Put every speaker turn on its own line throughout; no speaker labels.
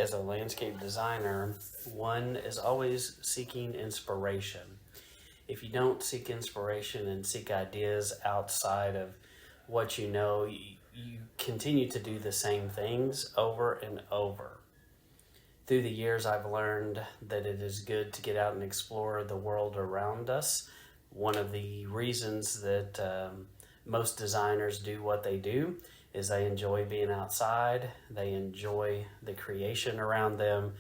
as a landscape designer, one is always seeking inspiration. If you don't seek inspiration and seek ideas outside of what you know, you continue to do the same things over and over. Through the years, I've learned that it is good to get out and explore the world around us. One of the reasons that most designers do what they do is they enjoy being outside, they enjoy the creation around them,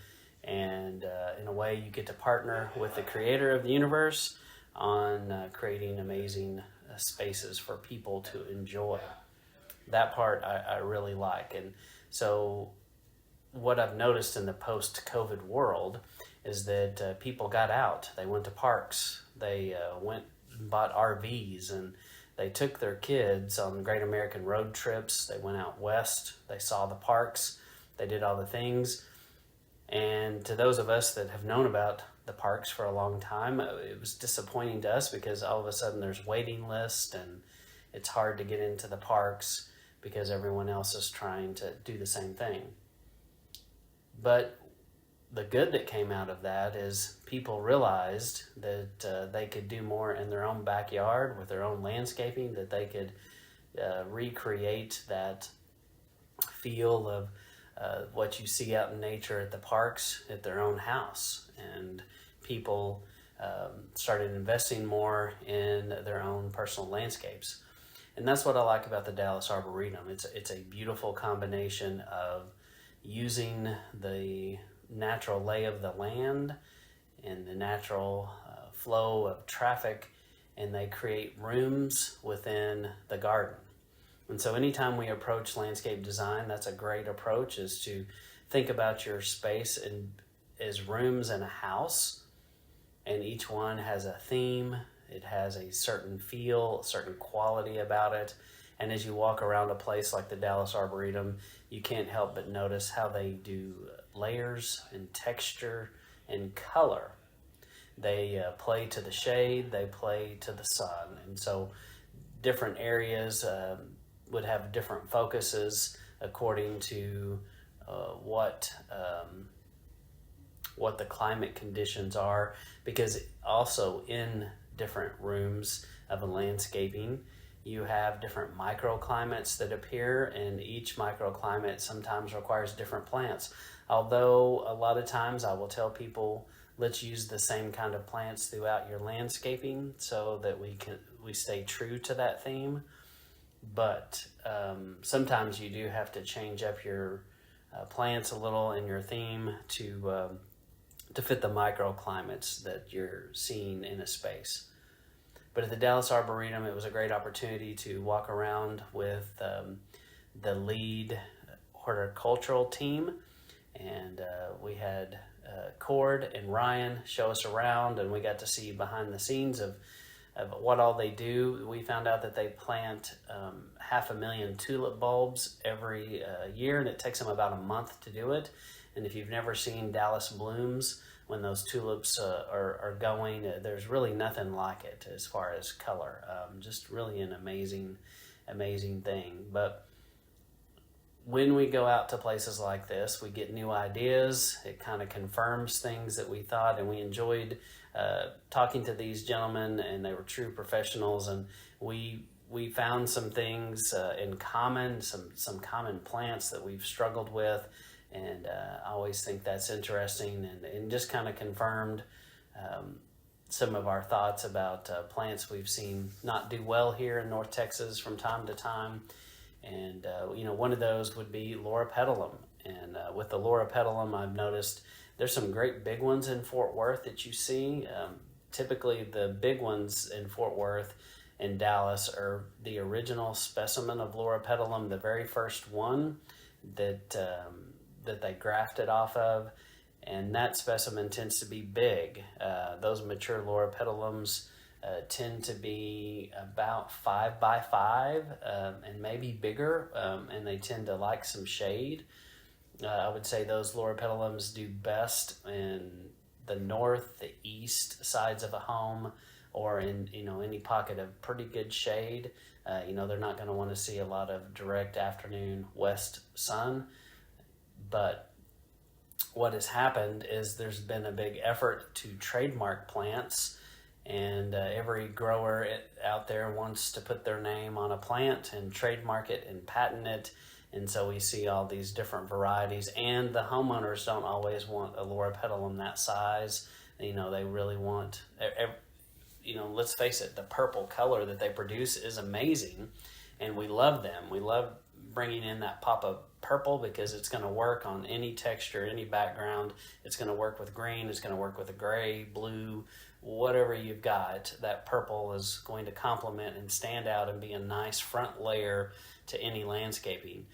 and in a way, you get to partner with the creator of the universe on creating amazing spaces for people to enjoy. That part I really like. And so what I've noticed in the post-COVID world is that people got out. They went to parks. They went and bought RVs, and they took their kids on Great American road trips. They went out west. They saw the parks. They did all the things. And to those of us that have known about the parks for a long time, it was disappointing to us because all of a sudden there's waiting lists and it's hard to get into the parks because everyone else is trying to do the same thing. But the good that came out of that is people realized that they could do more in their own backyard with their own landscaping, that they could recreate that feel of what you see out in nature at the parks at their own house. And people started investing more in their own personal landscapes. And that's what I like about the Dallas Arboretum. It's a beautiful combination of using the natural lay of the land and the natural flow of traffic, and they create rooms within the garden. And so anytime we approach landscape design, that's a great approach, is to think about your space as rooms in a house, and each one has a theme. It has a certain feel, a certain quality about it. And as you walk around a place like the Dallas Arboretum, you can't help but notice how they do layers and texture and color. They play to the shade, they play to the sun. And so different areas would have different focuses according to what the climate conditions are, because also in different rooms of a landscaping, you have different microclimates that appear, and each microclimate sometimes requires different plants. Although a lot of times I will tell people, let's use the same kind of plants throughout your landscaping so that we stay true to that theme. But sometimes you do have to change up your plants a little in your theme to fit the microclimates that you're seeing in a space. But at the Dallas Arboretum, it was a great opportunity to walk around with the lead horticultural team, and we had Cord and Ryan show us around, and we got to see behind the scenes of what all they do. We found out that they plant 500,000 tulip bulbs every year, and it takes them about a month to do it. And if you've never seen Dallas blooms, when those tulips are going, there's really nothing like it as far as color. Just really an amazing thing. But when we go out to places like this, we get new ideas. It kind of confirms things that we thought, and we enjoyed talking to these gentlemen, and they were true professionals, and we found some things in common, some common plants that we've struggled with. And I always think that's interesting, and just kind of confirmed some of our thoughts about plants we've seen not do well here in North Texas from time to time. And one of those would be Loropetalum. And with the Loropetalum, I've noticed there's some great big ones in Fort Worth that you see. Typically, the big ones in Fort Worth and Dallas are the original specimen of Loropetalum, the very first one that they grafted off of, and that specimen tends to be big. Those mature Loropetalums tend to be about 5 by 5 and maybe bigger, and they tend to like some shade. I would say those Loropetalums do best in the north, the east sides of a home, or in any pocket of pretty good shade. They're not going to want to see a lot of direct afternoon west sun. But what has happened is there's been a big effort to trademark plants, and every grower out there wants to put their name on a plant and trademark it and patent it. And so we see all these different varieties, and the homeowners don't always want a loropetalum that size. They really want, let's face it, the purple color that they produce is amazing, and we love them. We love bringing in that pop of purple because it's going to work on any texture, any background. It's going to work with green. It's going to work with a gray, blue, whatever you've got. That purple is going to complement and stand out and be a nice front layer to any landscaping.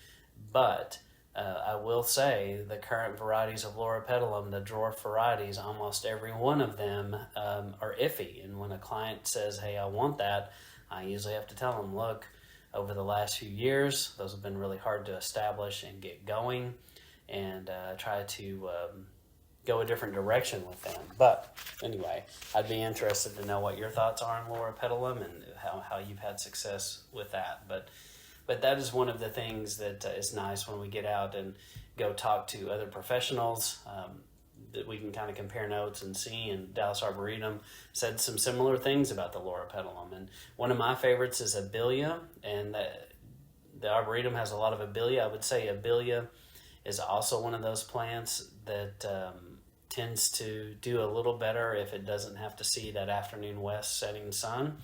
But I will say the current varieties of loropetalum, the dwarf varieties, almost every one of them are iffy. And when a client says, hey, I want that, I usually have to tell them, look, over the last few years, those have been really hard to establish and get going, and try to go a different direction with them. But anyway, I'd be interested to know what your thoughts are on loropetalum and how you've had success with that. But that is one of the things that is nice when we get out and go talk to other professionals, that we can kind of compare notes and see. And Dallas Arboretum said some similar things about the loropetalum. And one of my favorites is Abelia, and the Arboretum has a lot of Abelia. I would say Abelia is also one of those plants that tends to do a little better if it doesn't have to see that afternoon west setting sun.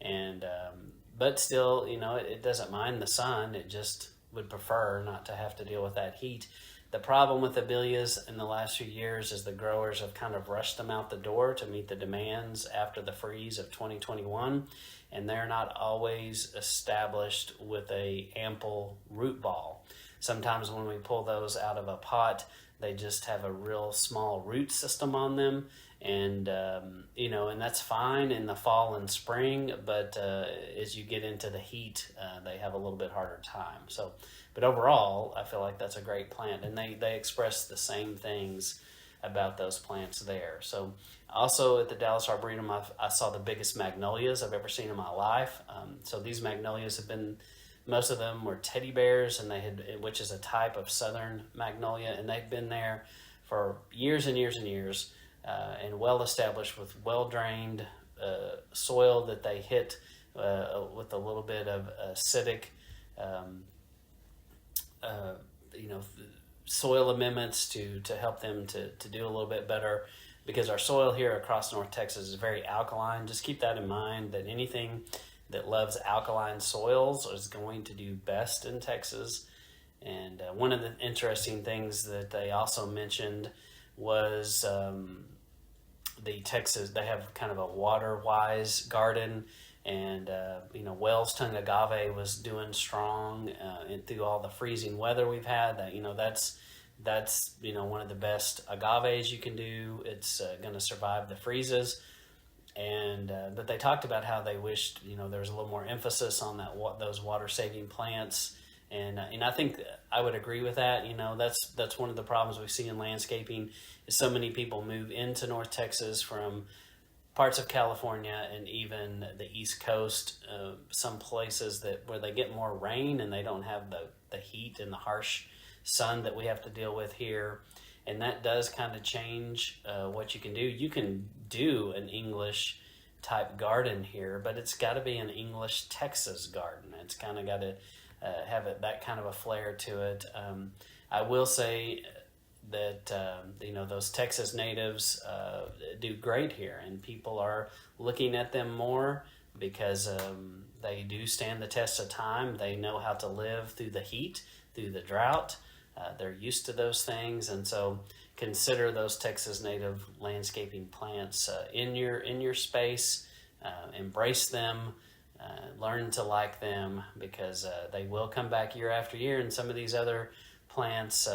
And but still, it doesn't mind the sun. It just would prefer not to have to deal with that heat. The problem with Abelias in the last few years is the growers have kind of rushed them out the door to meet the demands after the freeze of 2021, and they're not always established with a ample root ball. Sometimes when we pull those out of a pot, they just have a real small root system on them, and and that's fine in the fall and spring, but as you get into the heat, they have a little bit harder time. But overall, I feel like that's a great plant, and they express the same things about those plants there. So also at the Dallas Arboretum, I saw the biggest magnolias I've ever seen in my life. So these magnolias have been, most of them were teddy bears, which is a type of southern magnolia, and they've been there for years and years and years, and well established with well-drained soil that they hit with a little bit of acidic soil amendments to help them to do a little bit better, because our soil here across North Texas is very alkaline. Just keep that in mind, that anything that loves alkaline soils is going to do best in Texas. And one of the interesting things that they also mentioned was they have kind of a water-wise garden. And Wells tongue agave was doing strong, and through all the freezing weather we've had. That's one of the best agaves you can do. It's going to survive the freezes. And but they talked about how they wished there was a little more emphasis on those water saving plants. And I think I would agree with that. That's one of the problems we see in landscaping is so many people move into North Texas from parts of California and even the East Coast, some places where they get more rain and they don't have the heat and the harsh sun that we have to deal with here. And that does kind of change what you can do. You can do an English type garden here, but it's got to be an English Texas garden. It's kind of got to have that kind of a flair to it. I will say that those Texas natives do great here, and people are looking at them more because they do stand the test of time. They know how to live through the heat, through the drought. They're used to those things, and so consider those Texas native landscaping plants in your space. Embrace them. Learn to like them, because they will come back year after year, and some of these other plants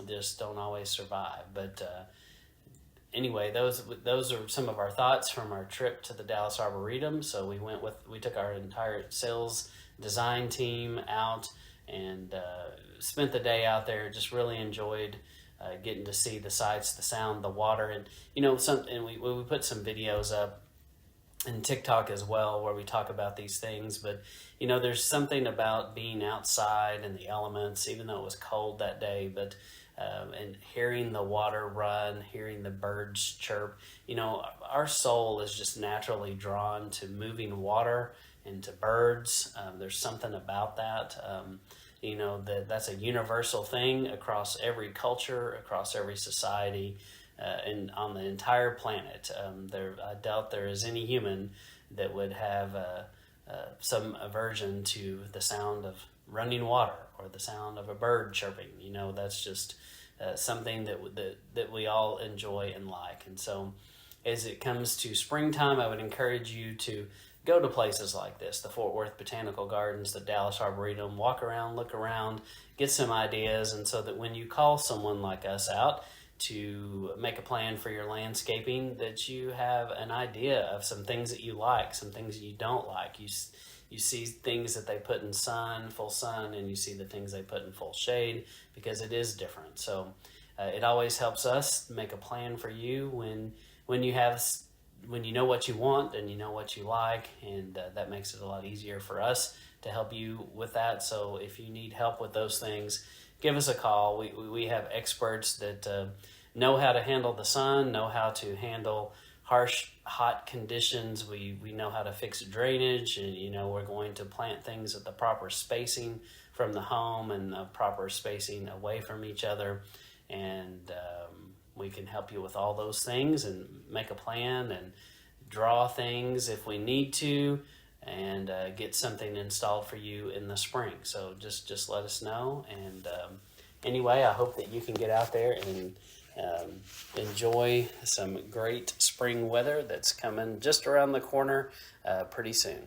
just don't always survive. But anyway, those are some of our thoughts from our trip to the Dallas Arboretum. So we took our entire sales design team out and spent the day out there. Just really enjoyed getting to see the sights, the sound, the water, and we put some videos up and TikTok as well, where we talk about these things. But there's something about being outside in the elements, even though it was cold that day. But and hearing the water run, hearing the birds chirp. Our soul is just naturally drawn to moving water and to birds. There's something about that. That's a universal thing across every culture, across every society, and on the entire planet. I doubt there is any human that would have some aversion to the sound of running water or the sound of a bird chirping. That's just something that we all enjoy and like. And so as it comes to springtime, I would encourage you to go to places like this, the Fort Worth Botanical Gardens, the Dallas Arboretum, walk around, look around, get some ideas, and so that when you call someone like us out to make a plan for your landscaping, that you have an idea of some things that you like, some things that you don't like. You see things that they put in full sun, and you see the things they put in full shade, because it is different. So it always helps us make a plan for you when you know what you want and you know what you like, and that makes it a lot easier for us to help you with that. So if you need help with those things, give us a call. We have experts that know how to handle the sun, know how to handle harsh, hot conditions. We know how to fix drainage, and we're going to plant things at the proper spacing from the home and the proper spacing away from each other, and we can help you with all those things and make a plan and draw things if we need to, and get something installed for you in the spring. So just let us know. And anyway, I hope that you can get out there and enjoy some great spring weather that's coming just around the corner pretty soon.